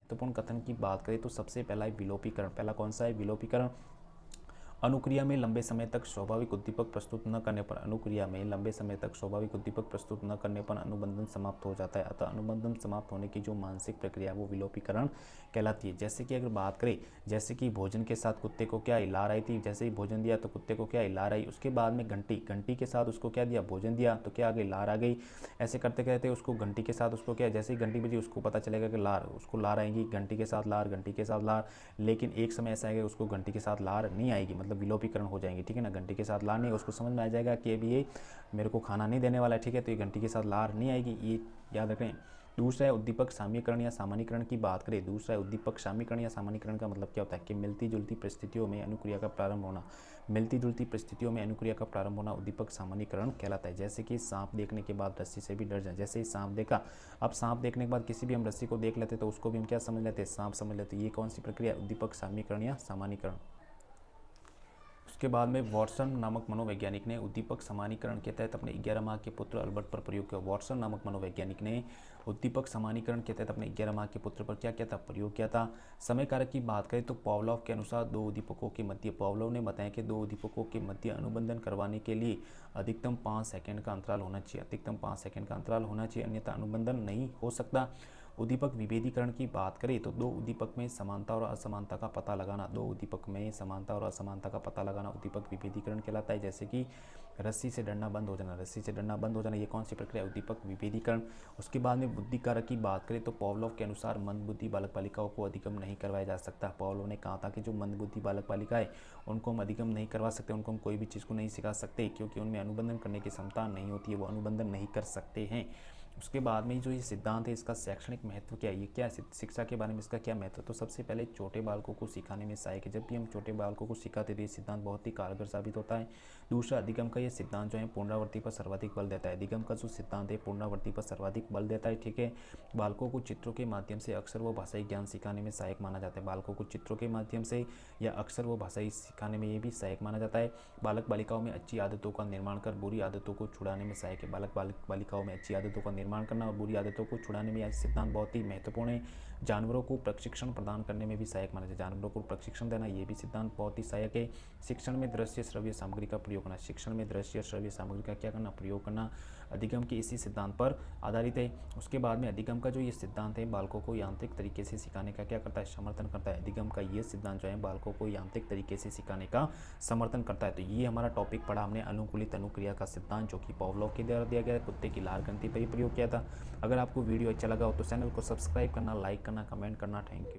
महत्वपूर्ण कथन की बात करें तो सबसे पहला है विलोपीकरण। पहला कौन सा है? विलोपीकरण। अनुक्रिया में लंबे समय तक स्वाभाविक उद्दीपक प्रस्तुत न करने पर, अनुक्रिया में लंबे समय तक स्वाभाविक उद्दीपक प्रस्तुत न करने पर अनुबंधन समाप्त हो जाता है। अतः अनुबंधन समाप्त होने की जो मानसिक प्रक्रिया है वो विलोपीकरण कहलाती है। जैसे कि अगर बात करें, जैसे कि भोजन के साथ कुत्ते को क्या लार आई थी, जैसे ही भोजन दिया तो कुत्ते को क्या लार आई। उसके बाद में घंटी, घंटी के साथ उसको क्या दिया? भोजन दिया, तो क्या आ गई? लार आ गई। ऐसे करते करते उसको घंटी के साथ उसको क्या, जैसे ही घंटी बजी उसको पता चलेगा कि लार, उसको लार आएगी, घंटी के साथ लार, घंटी के साथ लार। लेकिन एक समय ऐसा आएगा उसको घंटी के साथ लार नहीं आएगी, मतलब विलोपीकरण हो जाएंगे, ठीक है ना। घंटी के साथ लार नहीं, उसको समझ में आ जाएगा कि अभी ये मेरे को खाना नहीं देने वाला है, ठीक है, तो ये घंटी के साथ लार नहीं आएगी, ये याद रखें। दूसरा है उद्दीपक साम्यीकरण या सामान्यीकरण की बात करें। दूसरा है उद्दीपक साम्यीकरण या सामान्यीकरण का मतलब क्या होता है कि मिलती जुलती परिस्थितियों में अनुक्रिया का प्रारंभ होना। मिलती जुलती परिस्थितियों में अनुक्रिया का प्रारंभ होना उद्दीपक सामान्यीकरण कहलाता है। जैसे कि सांप देखने के बाद रस्सी से भी डर जाए। जैसे ही सांप देखा, अब सांप देखने के बाद किसी भी हम रस्सी को देख लेते तो उसको भी हम क्या समझ लेते? सांप समझ लेते। ये कौन सी प्रक्रिया? उद्दीपक साम्यीकरण या सामान्यीकरण। उसके बाद में वॉटसन नामक मनोवैज्ञानिक ने उद्दीपक सामान्यीकरण के तहत अपने 11 माह के पुत्र अल्बर्ट पर प्रयोग किया। वॉटसन नामक मनोवैज्ञानिक ने उद्दीपक सामान्यीकरण के तहत अपने 11 माह के पुत्र पर क्या किया था? प्रयोग किया था। समय कारक की बात करें तो पावलोव के अनुसार दो उद्दीपकों के मध्य, पावलोव ने बताया कि दो उद्दीपकों के मध्य अनुबंधन करवाने के लिए अधिकतम 5 सेकंड का अंतराल होना चाहिए। अधिकतम 5 सेकंड का अंतराल होना चाहिए, अन्यथा अनुबंधन नहीं हो सकता। उद्दीपक विभेदीकरण की बात करें तो दो उद्दीपक में समानता और असमानता का पता लगाना, दो उद्दीपक में समानता और असमानता का पता लगाना उद्दीपक विभेदीकरण कहलाता है। जैसे कि रस्सी से डरना बंद हो जाना, रस्सी से डरना बंद हो जाना, ये कौन सी प्रक्रिया? उद्दीपक विभेदीकरण। उसके बाद में बुद्धि कारक की बात करें तो पावलोव के अनुसार मंदबुद्धि बालक बालिकाओं को अधिगम नहीं करवाया जा सकता। पावलोव ने कहा था कि जो मंदबुद्धि बालक बालिकाएं उनको हम अधिगम नहीं करवा सकते, उनको हम कोई भी चीज़ को नहीं सिखा सकते, क्योंकि उनमें अनुबंधन करने की क्षमता नहीं होती है, वो अनुबंधन नहीं कर सकते हैं। उसके बाद में जो ये सिद्धांत है इसका शैक्षणिक महत्व क्या है, ये क्या है शिक्षा के बारे में इसका क्या महत्व? तो सबसे पहले छोटे बालकों को सिखाने में सहायक है। जब भी हम छोटे बालकों को सिखाते तो ये सिद्धांत बहुत ही कारगर साबित होता है। दूसरा, अधिगम का ये सिद्धांत जो है पुनरावृत्ति पर सर्वाधिक बल देता है। अधिगम का जो सिद्धांत है पुनरावृत्ति पर सर्वाधिक बल देता है, ठीक है। बालकों को चित्रों के माध्यम से अक्षर व भाषाई ज्ञान सिखाने में सहायक माना जाता है। बालकों को चित्रों के माध्यम से या अक्षर व भाषाई सिखाने में ये भी सहायक माना जाता है। बालक बालिकाओं में अच्छी आदतों का निर्माण कर बुरी आदतों को छुड़ाने में सहायक है। बालक बालिकाओं में अच्छी आदतों का निर्माण करना और बुरी आदतों को छुड़ाने में यह सिद्धांत बहुत ही महत्वपूर्ण है। जानवरों को प्रशिक्षण प्रदान करने में भी सहायक माना जाता है। जानवरों को प्रशिक्षण देना ये भी सिद्धांत बहुत ही सहायक है। शिक्षण में दृश्य श्रव्य सामग्री का प्रयोग करना, शिक्षण में दृश्य श्रव्य सामग्री का क्या करना? प्रयोग करना। अधिगम के इसी सिद्धांत पर आधारित है। उसके बाद में अधिगम का जो ये सिद्धांत है बालकों को यांत्रिक तरीके से सिखाने का क्या करता है? समर्थन करता है। अधिगम का ये सिद्धांत जो है बालकों को यांत्रिक तरीके से सिखाने का समर्थन करता है। तो ये हमारा टॉपिक पढ़ा हमने अनुकूलित अनुक्रिया का सिद्धांत, जो कि पावलोव के द्वारा दिया गया, कुत्ते की लार ग्रंथि पर ही प्रयोग किया था। अगर आपको वीडियो अच्छा लगा हो तो चैनल को सब्सक्राइब करना, लाइक करना, कमेंट करना। Thank you.